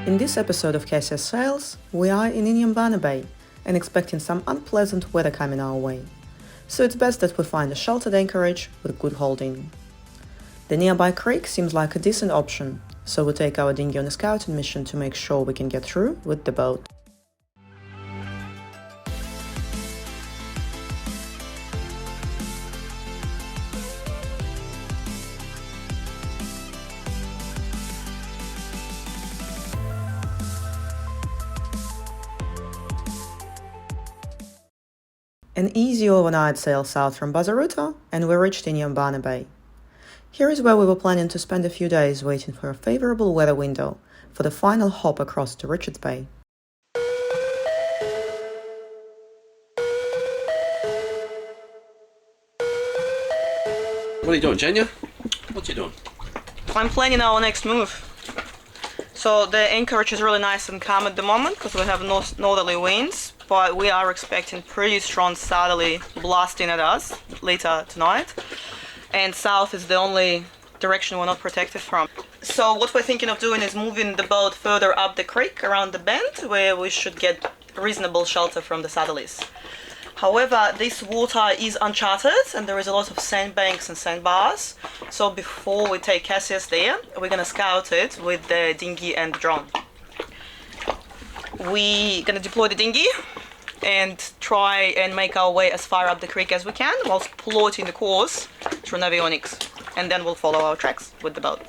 In this episode of Cassius Sails, we are in Inhambane Bay and expecting some unpleasant weather coming our way. So it's best that we find a sheltered anchorage with good holding. The nearby creek seems like a decent option, so we take our dinghy on a scouting mission to make sure we can get through with the boat. An easy overnight sail south from Bazaruto, and we reached Inhambane Bay. Here is where we were planning to spend a few days waiting for a favourable weather window for the final hop across to Richards Bay. What are you doing, Jenya? What you doing? I'm planning our next move. So the anchorage is really nice and calm at the moment because we have northerly winds, but we are expecting pretty strong southerly blasting at us later tonight. And south is the only direction we're not protected from. So what we're thinking of doing is moving the boat further up the creek around the bend where we should get reasonable shelter from the southerlies. However, this water is uncharted and there is a lot of sandbanks and sandbars. So before we take Cassius there, we're going to scout it with the dinghy and the drone. We're going to deploy the dinghy and try and make our way as far up the creek as we can whilst plotting the course through navionics. And then we'll follow our tracks with the boat.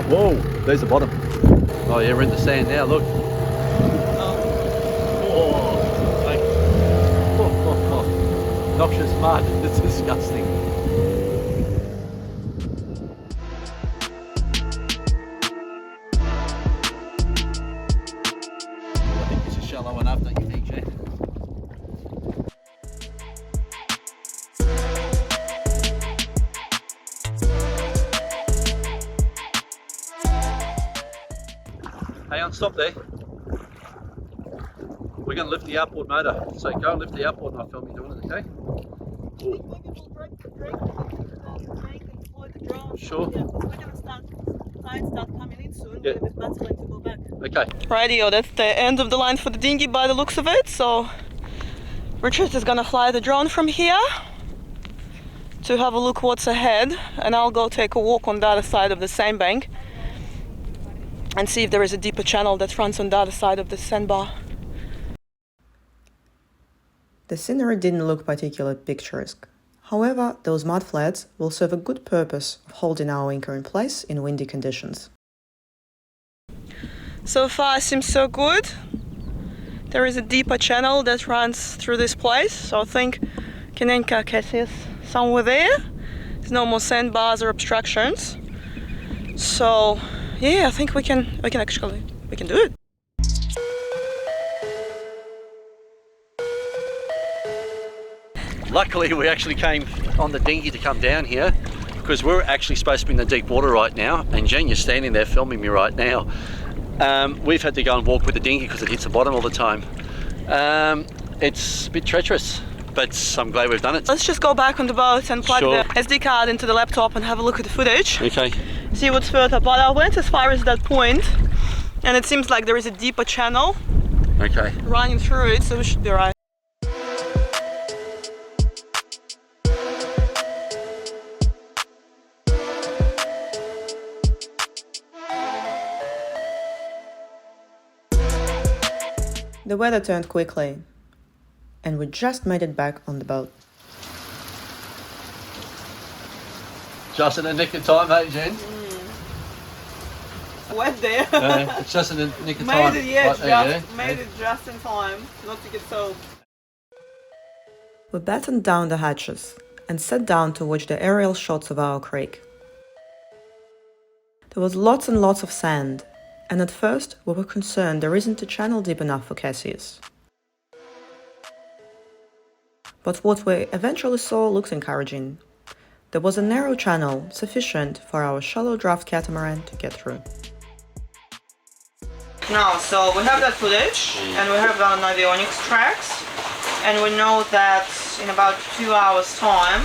Whoa, there's the bottom. Oh yeah, we're in the sand now, look. Oh, like, noxious mud, it's disgusting. I think this is shallow enough, don't you think, Jay? Hang on, stop there. We're going to lift the outboard motor. So go and lift the outboard and I'll film you doing it, okay? Sure. Yeah, we're going to start coming in soon. Yeah. It's better to go back. Okay. Rightio, that's the end of the line for the dinghy by the looks of it. So Richard is going to fly the drone from here to have a look what's ahead, and I'll go take a walk on the other side of the sandbank and see if there is a deeper channel that runs on the other side of the sandbar. The scenery didn't look particularly picturesque. However, those mud flats will serve a good purpose of holding our anchor in place in windy conditions. So far seems so good. There is a deeper channel that runs through this place, so I think can anchor Cassius somewhere there. There's no more sandbars or obstructions. So yeah, I think we can do it. Luckily we actually came on the dinghy to come down here because we're actually supposed to be in the deep water right now, and Jenya's standing there filming me right now. We've had to go and walk with the dinghy because it hits the bottom all the time. It's a bit treacherous, but I'm glad we've done it. Let's just go back on the boat and plug Sure. the SD card into the laptop and have a look at the footage. Okay. See what's further, but I went as far as that point and it seems like there is a deeper channel Okay. running through it, so we should be right. The weather turned quickly, and we just made it back on the boat. Just in the nick of time, hey Jen? Wet there. It's just in the nick of time. Made Right it just in time not to get soaked. We battened down the hatches and sat down to watch the aerial shots of our creek. There was lots and lots of sand, and at first we were concerned there isn't a channel deep enough for Cassius. But what we eventually saw looks encouraging. There was a narrow channel sufficient for our shallow draft catamaran to get through. Now, so we have that footage, and we have our avionics tracks, and we know that in about 2 hours time,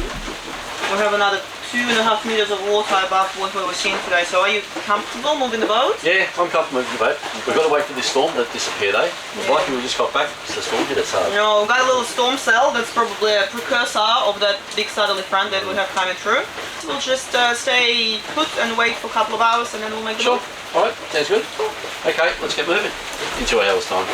we have another 2.5 meters of water above what we were seeing today. So are you comfortable moving the boat? Yeah, I'm comfortable moving the boat. We've got to wait for this storm to disappear though. Yeah. Lucky we just got back, the storm hit us hard. No, we've got a little storm cell that's probably a precursor of that big southerly front that we have coming through. We'll just stay put and wait for a couple of hours and then we'll make the Sure, move. alright, sounds good. Okay, let's get moving. In 2 hours time.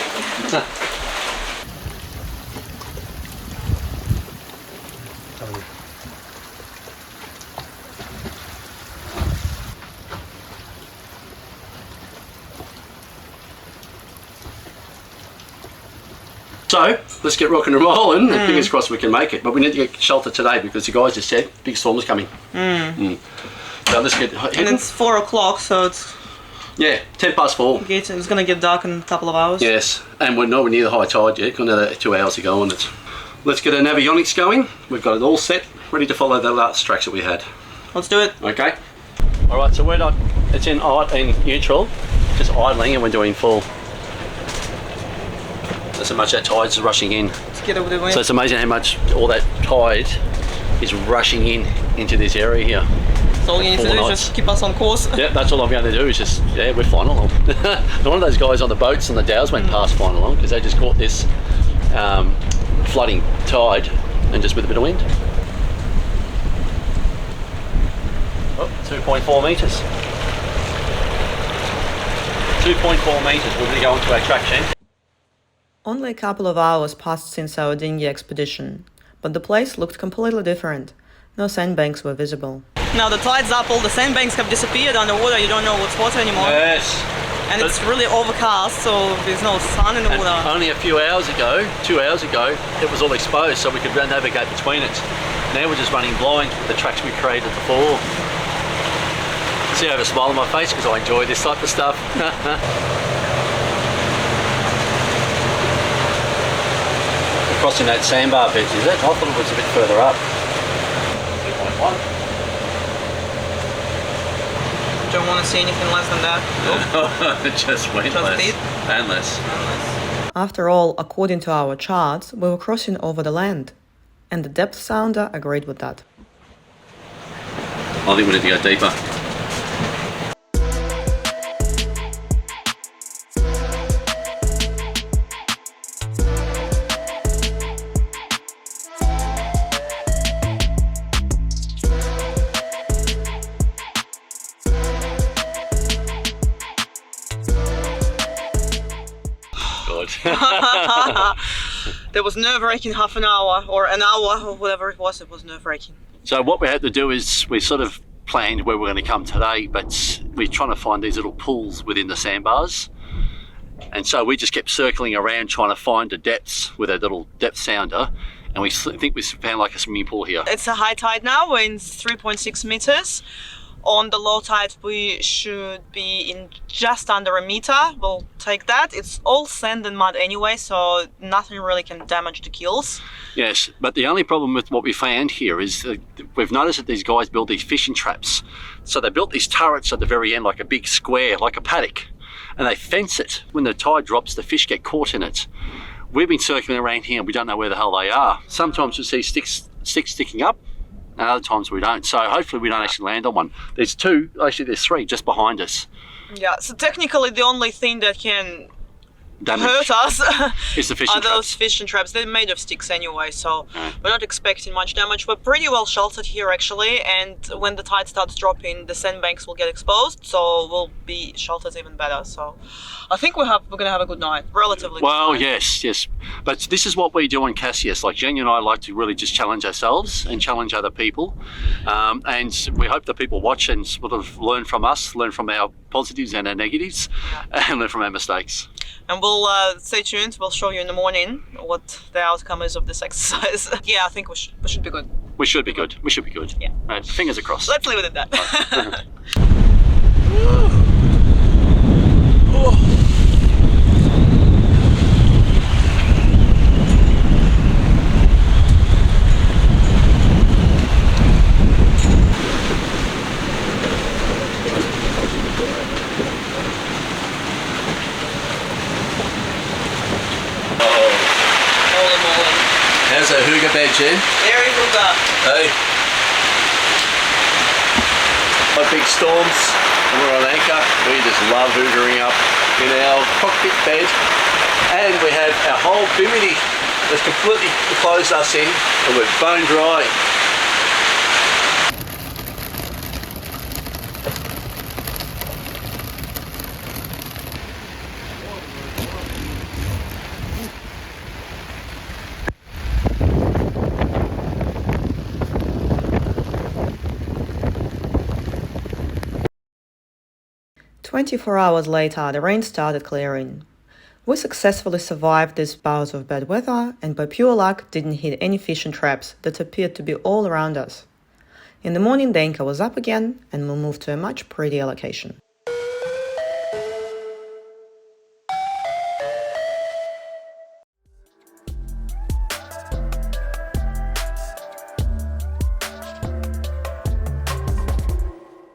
So, let's get rocking and rolling, and fingers crossed we can make it. But we need to get shelter today because the guys just said big storm's coming. So let's get And heading. it's 4 o'clock, so it's Yeah, 4 it's gonna get dark in a couple of hours. Yes, and we're nowhere near the high tide yet. Got another 2 hours to go on it. Let's get our avionics going. We've got it all set, ready to follow the last tracks that we had. Let's do it. Okay. All right, so we're not. It's in neutral, just idling, and we're doing full. That's how much that tide's rushing in. Let's get over the wind. So it's amazing how much all that tide is rushing in into this area here. So all you need to do is just keep us on course. Yeah, that's all I'm going to do is just, yeah, we're flying along. One of those guys on the boats and the dhows went past flying along because they just caught this flooding tide and just with a bit of wind. Oh, 2.4 metres. 2.4 metres, we're going to go into our traction. Only a couple of hours passed since our dinghy expedition, but the place looked completely different. No sandbanks were visible. Now the tide's up, all the sandbanks have disappeared underwater, you don't know what's what anymore. Yes. And it's really overcast, so there's no sun in the And water. only a few hours ago, 2 hours ago, it was all exposed so we could navigate between it. Now we're just running blind with the tracks we created before. See, I have a smile on my face because I enjoy this type of stuff. Crossing that sandbar bridge, is it? I thought it was a bit further up. 2.1. Don't want to see anything less than that. Nope. Just went Just less. deep. And less. After all, according to our charts, we were crossing over the land, and the depth sounder agreed with that. I think we need to go deeper. There was nerve-wracking half an hour or an hour or whatever it was nerve-wracking. So what we had to do is we sort of planned where we're going to come today, but we're trying to find these little pools within the sandbars. And so we just kept circling around trying to find the depths with a little depth sounder. And we think we found like a swimming pool here. It's a high tide now, we're in 3.6 meters. On the low tide we should be in just under a meter. We'll take that. It's all sand and mud anyway, so nothing really can damage the keels. Yes, but the only problem with what we found here is we've noticed that these guys build these fishing traps. So they built these turrets at the very end, like a big square, like a paddock, and they fence it. When the tide drops, the fish get caught in it. We've been circling around here and we don't know where the hell they are. Sometimes we see sticks sticking up, and other times we don't. So hopefully we don't actually land on one. There's two, actually there's three just behind us. Yeah, so technically the only thing that can Damage hurt us is the fishing are those traps. fishing traps. They're made of sticks anyway, so Yeah. we're not expecting much damage. We're pretty well sheltered here actually, and when the tide starts dropping, the sandbanks will get exposed, so we'll be sheltered even better. So I think we're gonna have a good night, relatively good Well, night. yes. But this is what we do on Cassius. Like Jenny and I like to really just challenge ourselves and challenge other people. And we hope that people watch and sort of learn from us, learn from our positives and our negatives, and learn from our mistakes. And we'll stay tuned. We'll show you in the morning what the outcome is of this exercise. Yeah, I think we should be good. We should be good. We should be good. Yeah. Right, fingers are crossed. Let's leave it at that. hooga bed, Jen? Very hooga. Hey. Like big storms, when we're on anchor, we just love hoogering up in our cockpit bed. And we have our whole bimini that's completely closed us in, and we're bone dry. "24 hours later, the rain started clearing. We successfully survived these bouts of bad weather and by pure luck didn't hit any fishing traps that appeared to be all around us. In the morning the anchor was up again and we moved to a much prettier location.